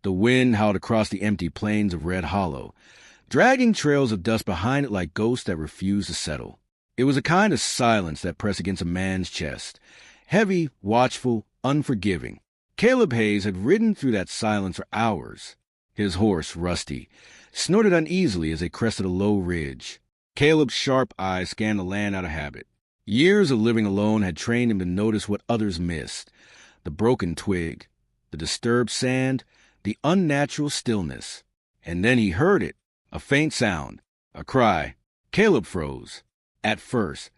The wind howled across the empty plains of Red Hollow, dragging trails of dust behind it like ghosts that refused to settle. It was a kind of silence that pressed against a man's chest, heavy, watchful, unforgiving. Caleb Hayes had ridden through that silence for hours. His horse, Rusty, snorted uneasily as they crested a low ridge. Caleb's sharp eyes scanned the land out of habit. Years of living alone had trained him to notice what others missed: the broken twig, the disturbed sand, the unnatural stillness. And then he heard it, a faint sound, a cry. Caleb froze. At first,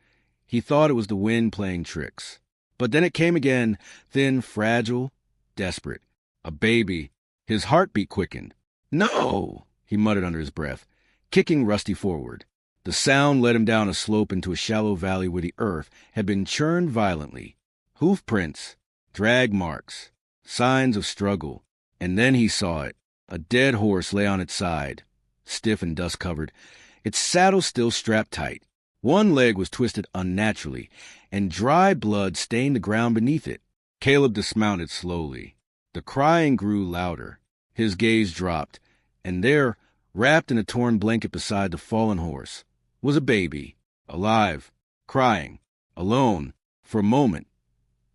he thought it was the wind playing tricks. But then it came again, thin, fragile, desperate. A baby. His heartbeat quickened. "No!" he muttered under his breath, kicking Rusty forward. The sound led him down a slope into a shallow valley where the earth had been churned violently. Hoof prints, drag marks, signs of struggle. And then he saw it. A dead horse lay on its side, stiff and dust-covered, its saddle still strapped tight. One leg was twisted unnaturally, and dry blood stained the ground beneath it. Caleb dismounted slowly. The crying grew louder. His gaze dropped, and there, wrapped in a torn blanket beside the fallen horse, was a baby, alive, crying, alone, for a moment.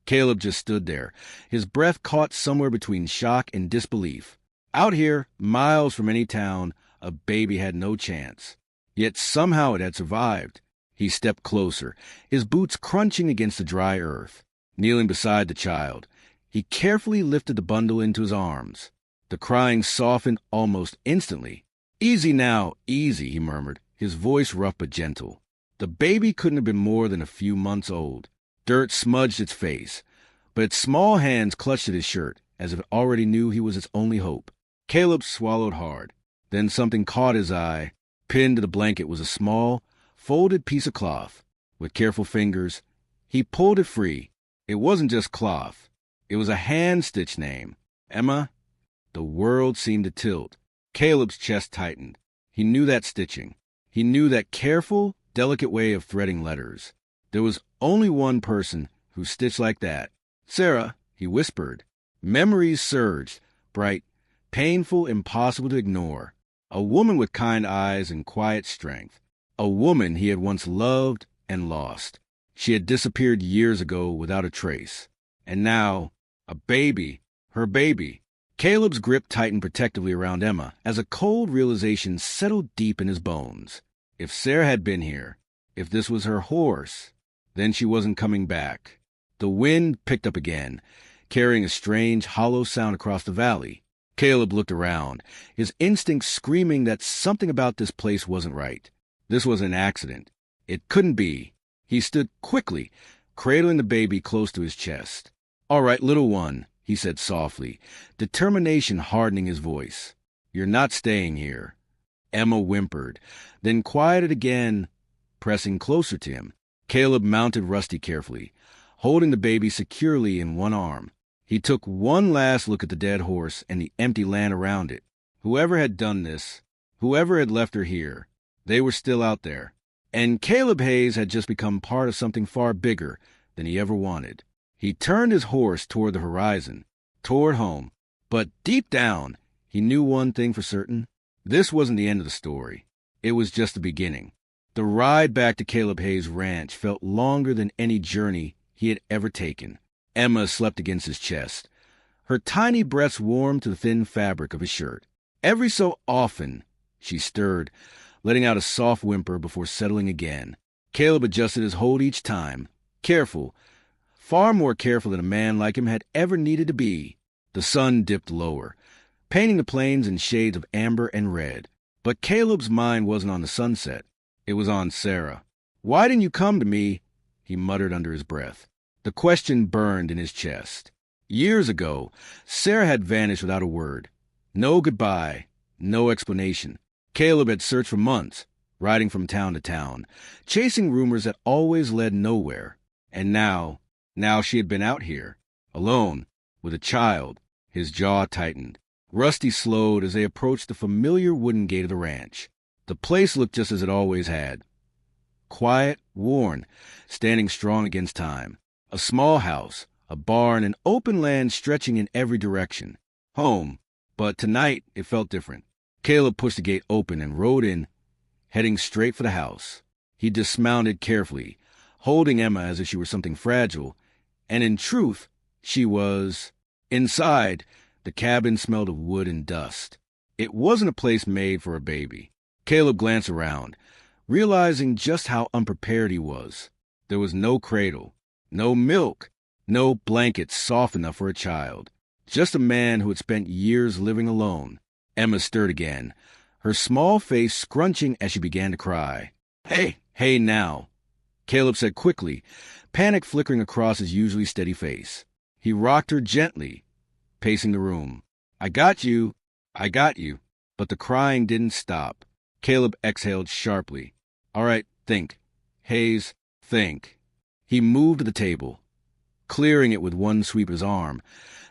Caleb just stood there, his breath caught somewhere between shock and disbelief. Out here, miles from any town, a baby had no chance. Yet somehow it had survived. He stepped closer, his boots crunching against the dry earth. Kneeling beside the child, he carefully lifted the bundle into his arms. The crying softened almost instantly. "Easy now, easy," he murmured, his voice rough but gentle. The baby couldn't have been more than a few months old. Dirt smudged its face, but its small hands clutched at his shirt, as if it already knew he was its only hope. Caleb swallowed hard. Then something caught his eye. Pinned to the blanket was a small, folded piece of cloth. With careful fingers, he pulled it free. It wasn't just cloth. It was a hand-stitched name. Emma. The world seemed to tilt. Caleb's chest tightened. He knew that stitching. He knew that careful, delicate way of threading letters. There was only one person who stitched like that. "Sarah," he whispered. Memories surged, bright, painful, impossible to ignore. A woman with kind eyes and quiet strength. A woman he had once loved and lost. She had disappeared years ago without a trace. And now, a baby, her baby. Caleb's grip tightened protectively around Emma as a cold realization settled deep in his bones. If Sarah had been here, if this was her horse, then she wasn't coming back. The wind picked up again, carrying a strange, hollow sound across the valley. Caleb looked around, his instincts screaming that something about this place wasn't right. This was an accident. It couldn't be. He stood quickly, cradling the baby close to his chest. "All right, little one," he said softly, determination hardening his voice. "You're not staying here." Emma whimpered, then quieted again, pressing closer to him. Caleb mounted Rusty carefully, holding the baby securely in one arm. He took one last look at the dead horse and the empty land around it. Whoever had done this, whoever had left her here, they were still out there. And Caleb Hayes had just become part of something far bigger than he ever wanted. He turned his horse toward the horizon, toward home. But deep down, he knew one thing for certain. This wasn't the end of the story. It was just the beginning. The ride back to Caleb Hayes' ranch felt longer than any journey he had ever taken. Emma slept against his chest, her tiny breaths warm to the thin fabric of his shirt. Every so often, she stirred, letting out a soft whimper before settling again. Caleb adjusted his hold each time, careful, far more careful than a man like him had ever needed to be. The sun dipped lower, painting the plains in shades of amber and red. But Caleb's mind wasn't on the sunset. It was on Sarah. "Why didn't you come to me?" he muttered under his breath. The question burned in his chest. Years ago, Sarah had vanished without a word. No goodbye, no explanation. Caleb had searched for months, riding from town to town, chasing rumors that always led nowhere. And now she had been out here, alone, with a child. His jaw tightened. Rusty slowed as they approached the familiar wooden gate of the ranch. The place looked just as it always had. Quiet, worn, standing strong against time. A small house, a barn, and open land stretching in every direction. Home. But tonight, it felt different. Caleb pushed the gate open and rode in, heading straight for the house. He dismounted carefully, holding Emma as if she were something fragile, and in truth, she was. Inside, the cabin smelled of wood and dust. It wasn't a place made for a baby. Caleb glanced around, realizing just how unprepared he was. There was no cradle, no milk, no blanket soft enough for a child. Just a man who had spent years living alone. Emma stirred again, her small face scrunching as she began to cry. Hey now, Caleb said quickly, panic flickering across his usually steady face. He rocked her gently, pacing the room. I got you. But the crying didn't stop. Caleb exhaled sharply. All right, think. Hayes, think. He moved to the table, clearing it with one sweep of his arm,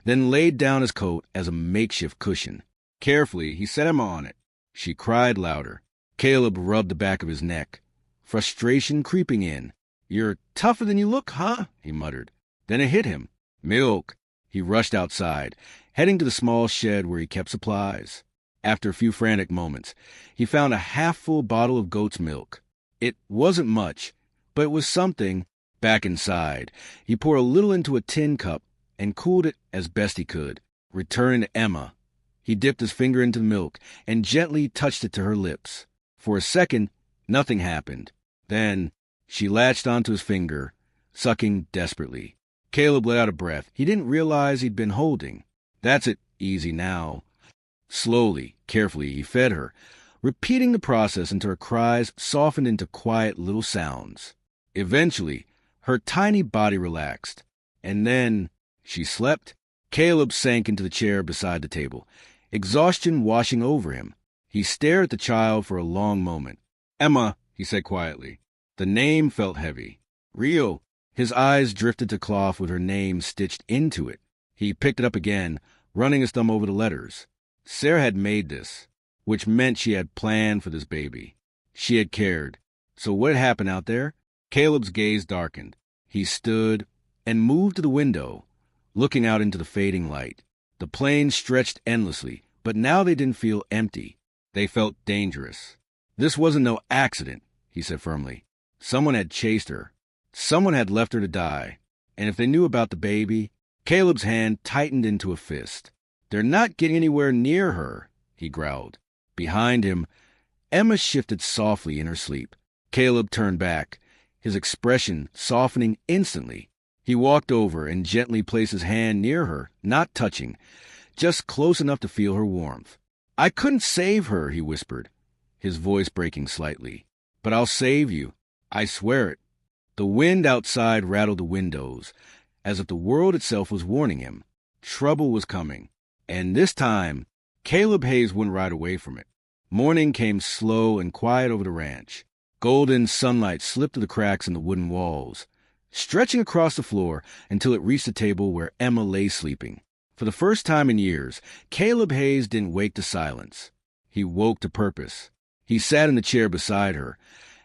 then laid down his coat as a makeshift cushion. Carefully, he set Emma on it. She cried louder. Caleb rubbed the back of his neck, frustration creeping in. You're tougher than you look, huh? He muttered. Then it hit him. Milk. He rushed outside, heading to the small shed where he kept supplies. After a few frantic moments, he found a half-full bottle of goat's milk. It wasn't much, but it was something. Back inside, he poured a little into a tin cup and cooled it as best he could. Returning to Emma, he dipped his finger into the milk and gently touched it to her lips. For a second, nothing happened. Then, she latched onto his finger, sucking desperately. Caleb let out a breath he didn't realize he'd been holding. That's it, easy now. Slowly, carefully, he fed her, repeating the process until her cries softened into quiet little sounds. Eventually, her tiny body relaxed, and then she slept. Caleb sank into the chair beside the table, exhaustion washing over him. He stared at the child for a long moment. Emma, he said quietly. The name felt heavy. Rio. His eyes drifted to cloth with her name stitched into it. He picked it up again, running his thumb over the letters. Sarah had made this, which meant she had planned for this baby. She had cared. So what had happened out there? Caleb's gaze darkened. He stood and moved to the window, looking out into the fading light. The plains stretched endlessly, but now they didn't feel empty. They felt dangerous. This wasn't no accident, he said firmly. Someone had chased her. Someone had left her to die. And if they knew about the baby, Caleb's hand tightened into a fist. They're not getting anywhere near her, he growled. Behind him, Emma shifted softly in her sleep. Caleb turned back, his expression softening instantly. He walked over and gently placed his hand near her, not touching, just close enough to feel her warmth. I couldn't save her, he whispered, his voice breaking slightly. But I'll save you. I swear it. The wind outside rattled the windows, as if the world itself was warning him. Trouble was coming. And this time, Caleb Hayes wouldn't ride away from it. Morning came slow and quiet over the ranch. Golden sunlight slipped through the cracks in the wooden walls, stretching across the floor until it reached the table where Emma lay sleeping. For the first time in years, Caleb Hayes didn't wake to silence. He woke to purpose. He sat in the chair beside her,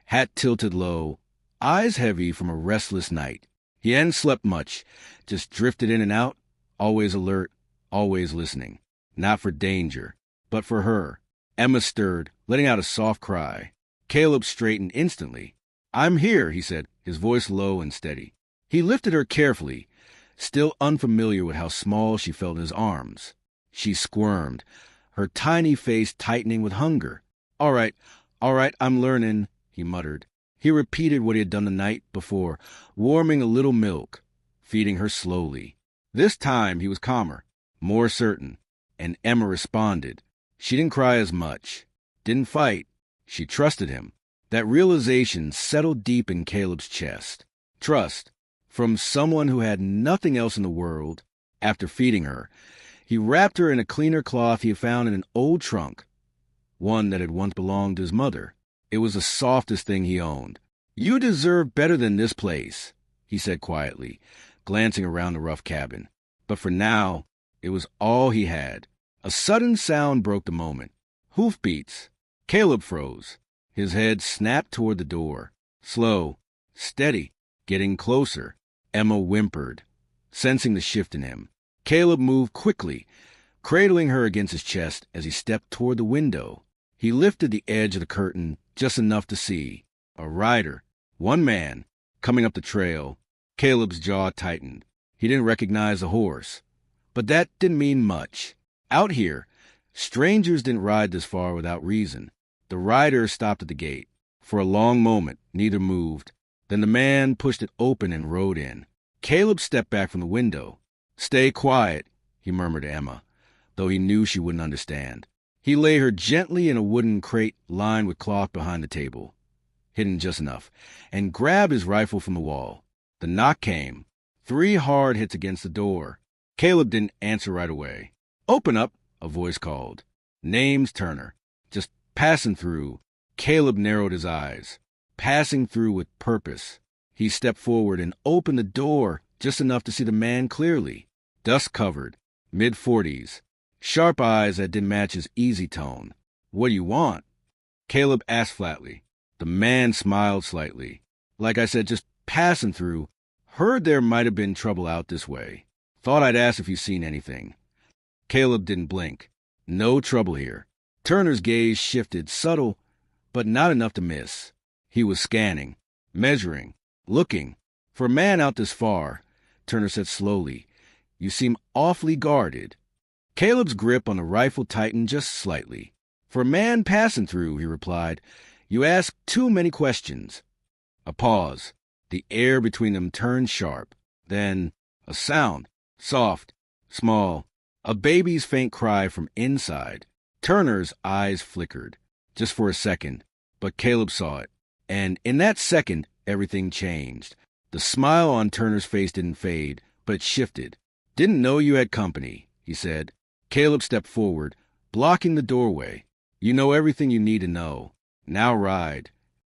hat tilted low, eyes heavy from a restless night. He hadn't slept much, just drifted in and out, always alert, always listening. Not for danger, but for her. Emma stirred, letting out a soft cry. Caleb straightened instantly. I'm here, he said, his voice low and steady. He lifted her carefully, still unfamiliar with how small she felt in his arms. She squirmed, her tiny face tightening with hunger. All right, I'm learning, he muttered. He repeated what he had done the night before, warming a little milk, feeding her slowly. This time he was calmer, more certain, and Emma responded. She didn't cry as much, didn't fight. She trusted him. That realization settled deep in Caleb's chest. Trust, from someone who had nothing else in the world. After feeding her, he wrapped her in a cleaner cloth he had found in an old trunk, one that had once belonged to his mother. It was the softest thing he owned. You deserve better than this place, he said quietly, glancing around the rough cabin. But for now, it was all he had. A sudden sound broke the moment. Hoofbeats. Caleb froze. His head snapped toward the door. Slow, steady, getting closer. Emma whimpered, sensing the shift in him. Caleb moved quickly, cradling her against his chest as he stepped toward the window. He lifted the edge of the curtain just enough to see a rider, one man, coming up the trail. Caleb's jaw tightened. He didn't recognize the horse. But that didn't mean much. Out here, strangers didn't ride this far without reason. The rider stopped at the gate. For a long moment, neither moved. Then the man pushed it open and rode in. Caleb stepped back from the window. "Stay quiet," he murmured to Emma, though he knew she wouldn't understand. He lay her gently in a wooden crate lined with cloth behind the table, hidden just enough, and grabbed his rifle from the wall. The knock came. 3 hard hits against the door. Caleb didn't answer right away. "Open up," a voice called. "Name's Turner. Just passing through." Caleb narrowed his eyes. Passing through with purpose. He stepped forward and opened the door just enough to see the man clearly. Dust-covered, mid-40s, sharp eyes that didn't match his easy tone. "What do you want?" Caleb asked flatly. The man smiled slightly. "Like I said, just passing through. Heard there might have been trouble out this way. Thought I'd ask if you've seen anything." Caleb didn't blink. No trouble here. Turner's gaze shifted, subtle, but not enough to miss. He was scanning, measuring, looking. "For a man out this far," Turner said slowly, "you seem awfully guarded." Caleb's grip on the rifle tightened just slightly. "For a man passing through," he replied, "you ask too many questions." A pause. The air between them turned sharp. Then a sound, soft, small, a baby's faint cry from inside. Turner's eyes flickered, just for a second, but Caleb saw it. And in that second, everything changed. The smile on Turner's face didn't fade, but it shifted. "Didn't know you had company," he said. Caleb stepped forward, blocking the doorway. "You know everything you need to know. Now ride."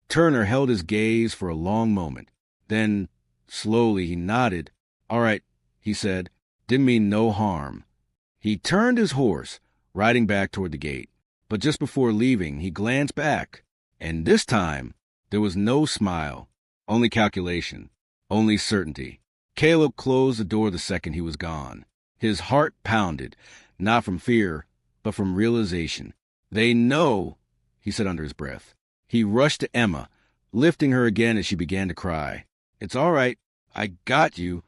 Turner held his gaze for a long moment. Then, slowly, he nodded. "All right," he said. "Didn't mean no harm." He turned his horse, riding back toward the gate. But just before leaving, he glanced back. And this time, there was no smile, only calculation, only certainty. Caleb closed the door the second he was gone. His heart pounded, not from fear, but from realization. "They know," he said under his breath. He rushed to Emma, lifting her again as she began to cry. "It's all right. I got you."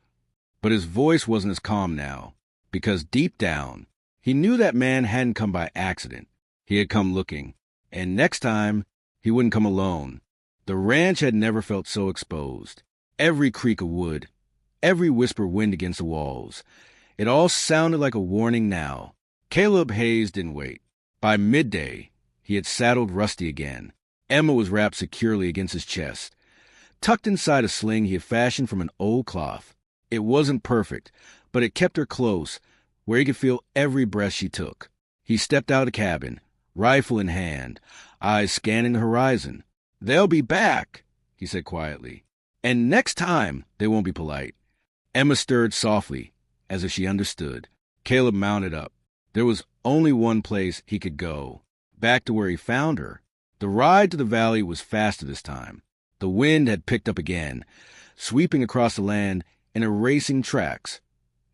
But his voice wasn't as calm now, because deep down, he knew that man hadn't come by accident. He had come looking. And next time, he wouldn't come alone. The ranch had never felt so exposed. Every creak of wood, every whisper wind against the walls. It all sounded like a warning now. Caleb Hayes didn't wait. By midday, he had saddled Rusty again. Emma was wrapped securely against his chest, tucked inside a sling he had fashioned from an old cloth. It wasn't perfect, but it kept her close, where he could feel every breath she took. He stepped out of the cabin, rifle in hand, eyes scanning the horizon. "They'll be back," he said quietly. "And next time, they won't be polite." Emma stirred softly, as if she understood. Caleb mounted up. There was only one place he could go, back to where he found her. The ride to the valley was faster this time. The wind had picked up again, sweeping across the land and erasing tracks,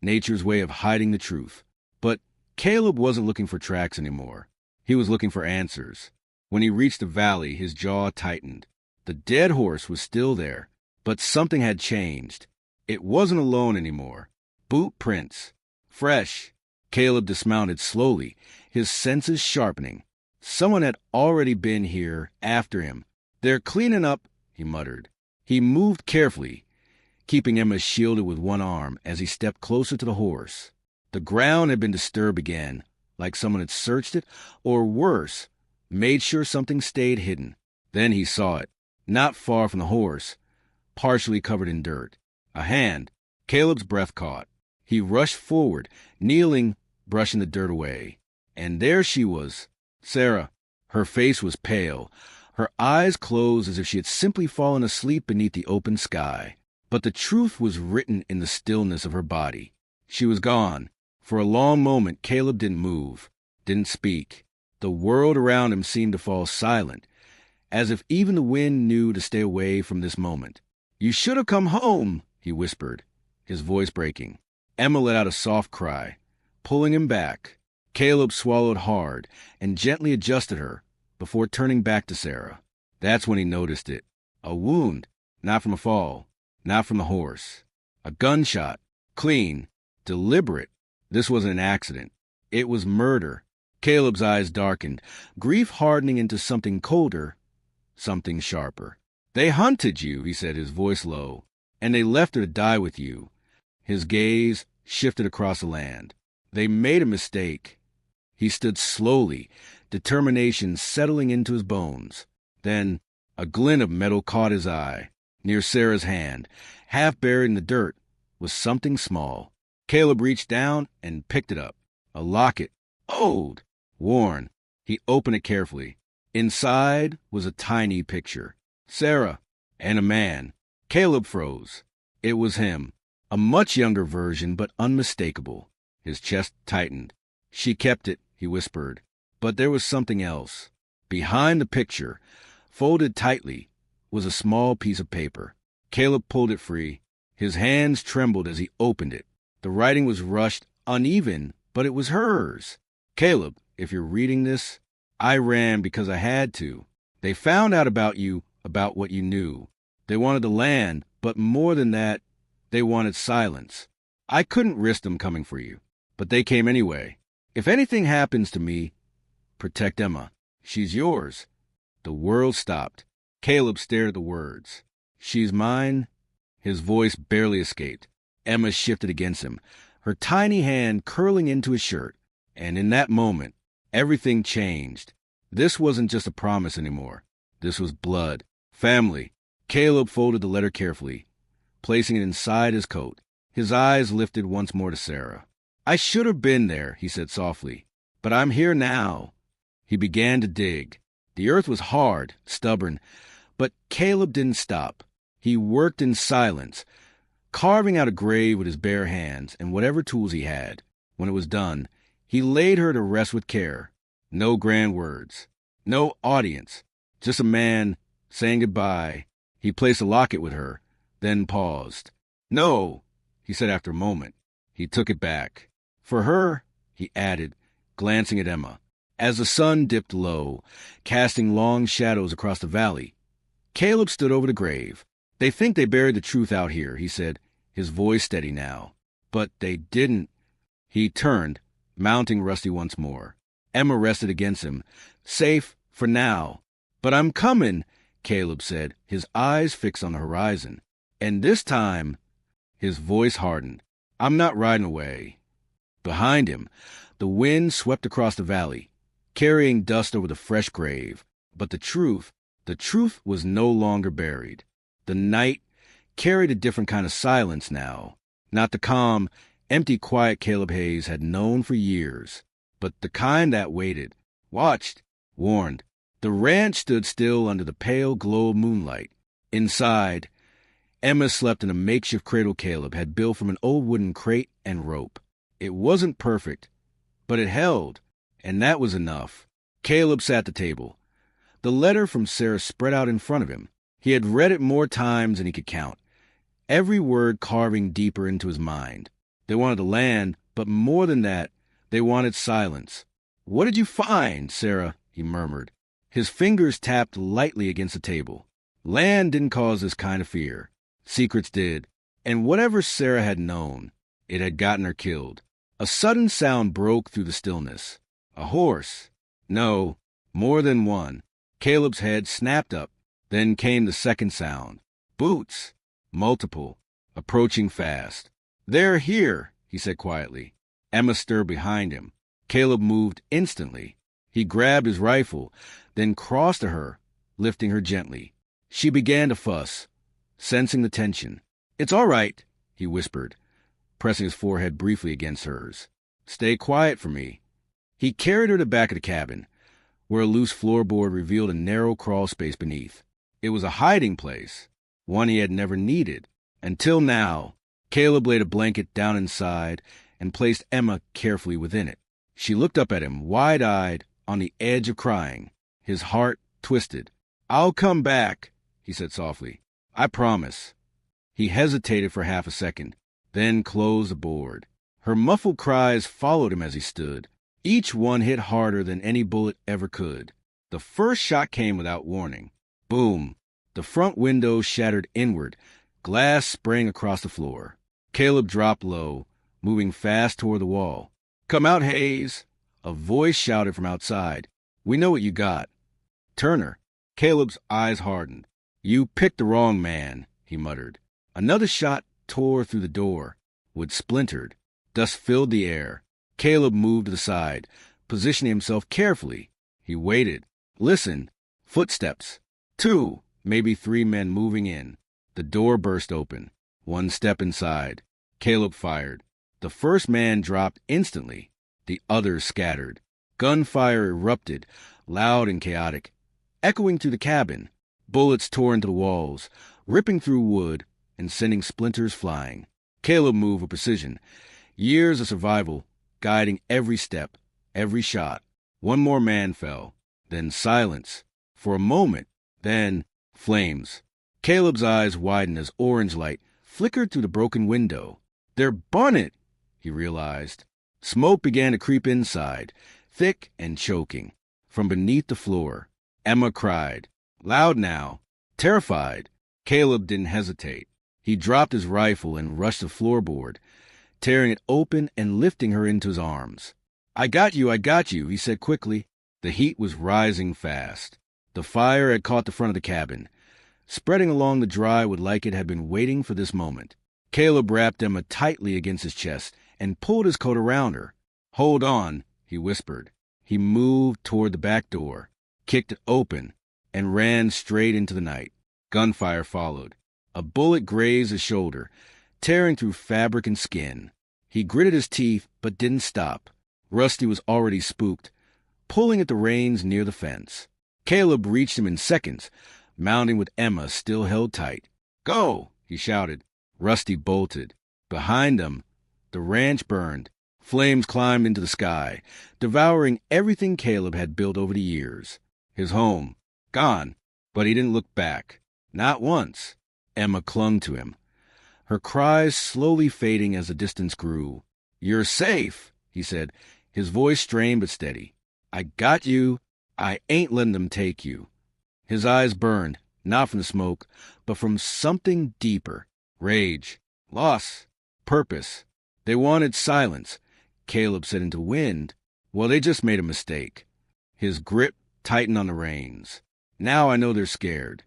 nature's way of hiding the truth. But Caleb wasn't looking for tracks anymore. He was looking for answers. When he reached the valley, his jaw tightened. The dead horse was still there, but something had changed. It wasn't alone anymore. Boot prints. Fresh. Caleb dismounted slowly, his senses sharpening. Someone had already been here after him. "They're cleaning up," he muttered. He moved carefully, keeping Emma shielded with one arm as he stepped closer to the horse. The ground had been disturbed again, like someone had searched it, or worse, made sure something stayed hidden. Then he saw it, not far from the horse, partially covered in dirt. A hand. Caleb's breath caught. He rushed forward, kneeling, brushing the dirt away. And there she was, Sarah. Her face was pale, her eyes closed as if she had simply fallen asleep beneath the open sky. But the truth was written in the stillness of her body. She was gone. For a long moment, Caleb didn't move, didn't speak. The world around him seemed to fall silent, as if even the wind knew to stay away from this moment. "You should have come home," he whispered, his voice breaking. Emma let out a soft cry, pulling him back. Caleb swallowed hard and gently adjusted her before turning back to Sarah. That's when he noticed it. A wound, not from a fall, not from the horse. A gunshot, clean, deliberate. This wasn't an accident. It was murder. Caleb's eyes darkened, grief hardening into something colder, something sharper. They hunted you, he said, his voice low, and they left her to die with you. His gaze shifted across the land. They made a mistake. He stood slowly, determination settling into his bones. Then a glint of metal caught his eye. Near Sarah's hand, half buried in the dirt, was something small. Caleb reached down and picked it up. A locket, old, worn. He opened it carefully. Inside was a tiny picture. Sarah and a man. Caleb froze. It was him. A much younger version, but unmistakable. His chest tightened. She kept it, he whispered. But there was something else. Behind the picture, folded tightly, was a small piece of paper. Caleb pulled it free. His hands trembled as he opened it. The writing was rushed, uneven, but it was hers. Caleb, if you're reading this, I ran because I had to. They found out about you, about what you knew. They wanted the land, but more than that, they wanted silence. I couldn't risk them coming for you, but they came anyway. If anything happens to me, protect Emma. She's yours. The world stopped. Caleb stared at the words. She's mine. His voice barely escaped. Emma shifted against him, her tiny hand curling into his shirt. And in that moment, everything changed. This wasn't just a promise anymore. This was blood. Family. Caleb folded the letter carefully, placing it inside his coat. His eyes lifted once more to Sarah. I should have been there, he said softly, but I'm here now. He began to dig. The earth was hard, stubborn, but Caleb didn't stop. He worked in silence, carving out a grave with his bare hands and whatever tools he had. When it was done, he laid her to rest with care. No grand words, no audience, just a man saying goodbye. He placed a locket with her, then paused. No, he said after a moment. He took it back. For her, he added, glancing at Emma. As the sun dipped low, casting long shadows across the valley, Caleb stood over the grave. They think they buried the truth out here, he said, his voice steady now. But they didn't. He turned, mounting Rusty once more. Emma rested against him, safe for now. But I'm coming, Caleb said, his eyes fixed on the horizon. And this time, his voice hardened. I'm not riding away. Behind him, the wind swept across the valley, carrying dust over the fresh grave. But the truth was no longer buried. The night carried a different kind of silence now. Not the calm, empty, quiet Caleb Hayes had known for years, but the kind that waited, watched, warned. The ranch stood still under the pale glow of moonlight. Inside, Emma slept in a makeshift cradle Caleb had built from an old wooden crate and rope. It wasn't perfect, but it held, and that was enough. Caleb sat at the table. The letter from Sarah spread out in front of him. He had read it more times than he could count, every word carving deeper into his mind. They wanted the land, but more than that, they wanted silence. What did you find, Sarah? He murmured. His fingers tapped lightly against the table. Land didn't cause this kind of fear. Secrets did. And whatever Sarah had known, it had gotten her killed. A sudden sound broke through the stillness. A horse. No, more than one. Caleb's head snapped up. Then came the second sound. Boots. Multiple. Approaching fast. They're here, he said quietly. Emma stirred behind him. Caleb moved instantly. He grabbed his rifle, then crossed to her, lifting her gently. She began to fuss, sensing the tension. It's all right, he whispered, pressing his forehead briefly against hers. Stay quiet for me. He carried her to the back of the cabin, where a loose floorboard revealed a narrow crawl space beneath. It was a hiding place, one he had never needed. Until now, Caleb laid a blanket down inside and placed Emma carefully within it. She looked up at him, wide-eyed, on the edge of crying. His heart twisted. I'll come back, he said softly. I promise. He hesitated for half a second, then closed the board. Her muffled cries followed him as he stood. Each one hit harder than any bullet ever could. The first shot came without warning. Boom! The front window shattered inward, glass sprang across the floor. Caleb dropped low, moving fast toward the wall. "Come out, Hayes!" A voice shouted from outside. "We know what you got." "Turner." Caleb's eyes hardened. "You picked the wrong man," he muttered. Another shot tore through the door. Wood splintered. Dust filled the air. Caleb moved to the side, positioning himself carefully. He waited, listened. Footsteps. 2, maybe 3 men moving in. The door burst open. 1 step inside. Caleb fired. The first man dropped instantly. The others scattered. Gunfire erupted, loud and chaotic, echoing through the cabin. Bullets tore into the walls, ripping through wood and sending splinters flying. Caleb moved with precision. Years of survival guiding every step, every shot. 1 more man fell. Then silence. For a moment. Then flames. Caleb's eyes widened as orange light flickered through the broken window. "They're burning!" he realized. Smoke began to creep inside, thick and choking. From beneath the floor, Emma cried. Loud now. Terrified. Caleb didn't hesitate. He dropped his rifle and rushed the floorboard, tearing it open and lifting her into his arms. I got you, he said quickly. The heat was rising fast. The fire had caught the front of the cabin, spreading along the dry wood like it had been waiting for this moment. Caleb wrapped Emma tightly against his chest and pulled his coat around her. Hold on, he whispered. He moved toward the back door, kicked it open, and ran straight into the night. Gunfire followed. A bullet grazed his shoulder, tearing through fabric and skin. He gritted his teeth, but didn't stop. Rusty was already spooked, pulling at the reins near the fence. Caleb reached him in seconds, mounting with Emma still held tight. Go, he shouted. Rusty bolted. Behind them, the ranch burned. Flames climbed into the sky, devouring everything Caleb had built over the years. His home, gone, but he didn't look back. Not once. Emma clung to him, her cries slowly fading as the distance grew. You're safe, he said, his voice strained but steady. I got you. I ain't letting them take you. His eyes burned, not from the smoke, but from something deeper. Rage, loss, purpose. They wanted silence. Caleb said into wind. Well, they just made a mistake. His grip tightened on the reins. Now I know they're scared.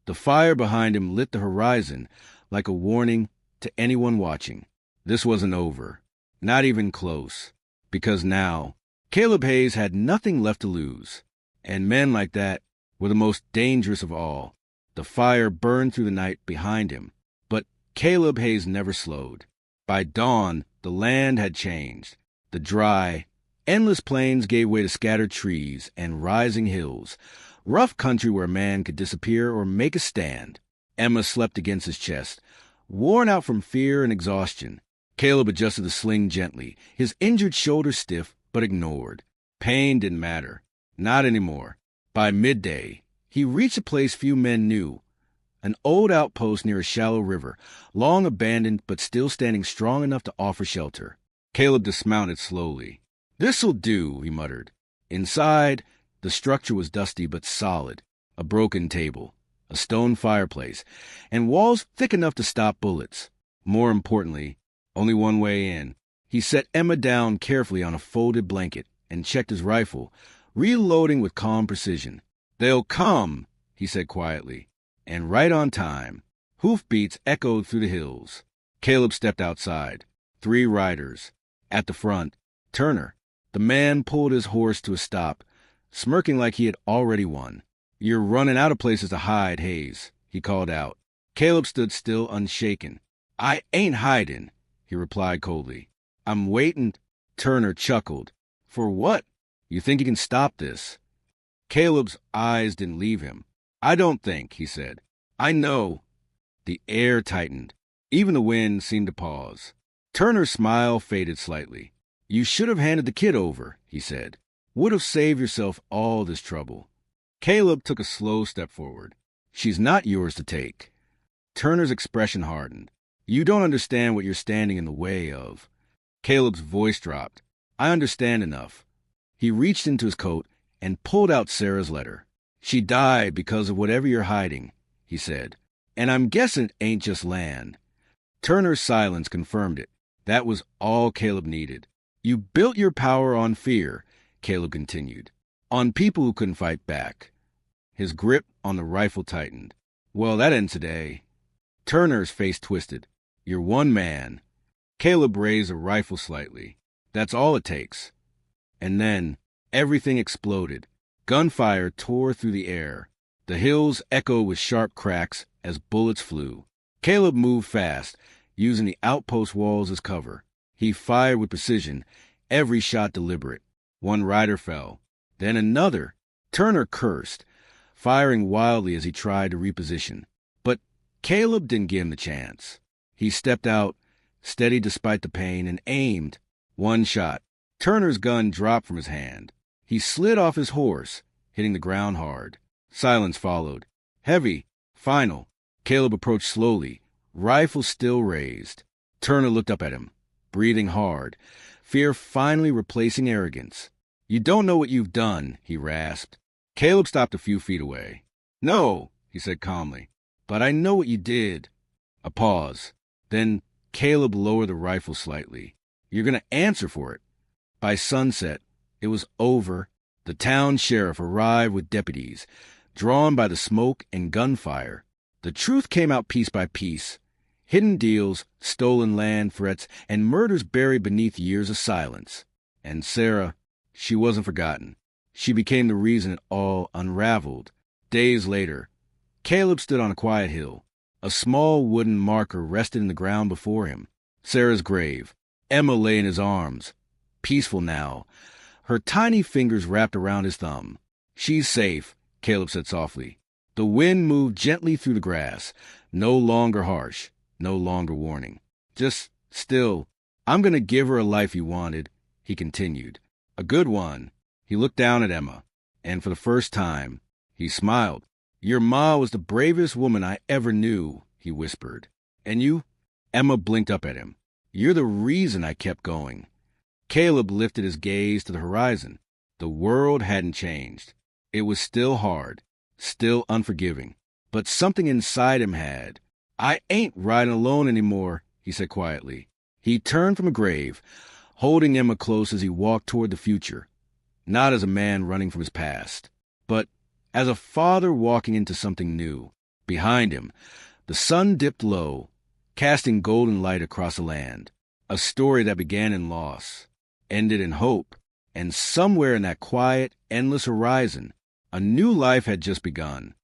The fire behind him lit the horizon like a warning to anyone watching. This wasn't over. Not even close. Because now, Caleb Hayes had nothing left to lose. And men like that were the most dangerous of all. The fire burned through the night behind him. But Caleb Hayes never slowed. By dawn, the land had changed. The dry, endless plains gave way to scattered trees and rising hills, rough country where a man could disappear or make a stand. Emma slept against his chest, worn out from fear and exhaustion. Caleb adjusted the sling gently, his injured shoulder stiff but ignored. Pain didn't matter. Not anymore. By midday, he reached a place few men knew, an old outpost near a shallow river, long abandoned but still standing strong enough to offer shelter. Caleb dismounted slowly. This'll do, he muttered. Inside, the structure was dusty but solid. A broken table, a stone fireplace, and walls thick enough to stop bullets. More importantly, only one way in. He set Emma down carefully on a folded blanket and checked his rifle, reloading with calm precision. They'll come, he said quietly, and right on time. Hoofbeats echoed through the hills. Caleb stepped outside. 3 riders. At the front, Turner. The man pulled his horse to a stop, smirking like he had already won. You're running out of places to hide, Hayes, he called out. Caleb stood still, unshaken. I ain't hiding, he replied coldly. I'm waiting. Turner chuckled. For what? You think you can stop this? Caleb's eyes didn't leave him. I don't think, he said. I know. The air tightened. Even the wind seemed to pause. Turner's smile faded slightly. You should have handed the kid over, he said. Would have saved yourself all this trouble. Caleb took a slow step forward. She's not yours to take. Turner's expression hardened. You don't understand what you're standing in the way of. Caleb's voice dropped. I understand enough. He reached into his coat and pulled out Sarah's letter. "She died because of whatever you're hiding," he said. "And I'm guessing it ain't just land." Turner's silence confirmed it. That was all Caleb needed. "You built your power on fear," Caleb continued. "On people who couldn't fight back." His grip on the rifle tightened. "Well, that ends today." Turner's face twisted. "You're one man." Caleb raised the rifle slightly. "That's all it takes." And then everything exploded. Gunfire tore through the air. The hills echoed with sharp cracks as bullets flew. Caleb moved fast, using the outpost walls as cover. He fired with precision, every shot deliberate. One rider fell. Then another. Turner cursed, firing wildly as he tried to reposition. But Caleb didn't give him the chance. He stepped out, steady despite the pain, and aimed. One shot. Turner's gun dropped from his hand. He slid off his horse, hitting the ground hard. Silence followed. Heavy. Final. Caleb approached slowly, rifle still raised. Turner looked up at him, breathing hard, fear finally replacing arrogance. "You don't know what you've done," he rasped. Caleb stopped a few feet away. "No," he said calmly, "but I know what you did." A pause. Then Caleb lowered the rifle slightly. "You're going to answer for it." By sunset, it was over. The town sheriff arrived with deputies, drawn by the smoke and gunfire. The truth came out piece by piece. Hidden deals, stolen land threats, and murders buried beneath years of silence. And Sarah, she wasn't forgotten. She became the reason it all unraveled. Days later, Caleb stood on a quiet hill. A small wooden marker rested in the ground before him. Sarah's grave. Emma lay in his arms, peaceful now, her tiny fingers wrapped around his thumb. "She's safe," Caleb said softly. The wind moved gently through the grass, no longer harsh, no longer warning. "Just still. I'm going to give her a life you wanted," he continued. "A good one." He looked down at Emma, and for the first time, he smiled. "Your ma was the bravest woman I ever knew," he whispered. "And you?" Emma blinked up at him. "You're the reason I kept going." Caleb lifted his gaze to the horizon. The world hadn't changed. It was still hard, still unforgiving. But something inside him had. "I ain't riding alone anymore," he said quietly. He turned from a grave, holding Emma close as he walked toward the future. Not as a man running from his past, but as a father walking into something new. Behind him, the sun dipped low, casting golden light across the land. A story that began in loss, ended in hope, and somewhere in that quiet, endless horizon, a new life had just begun.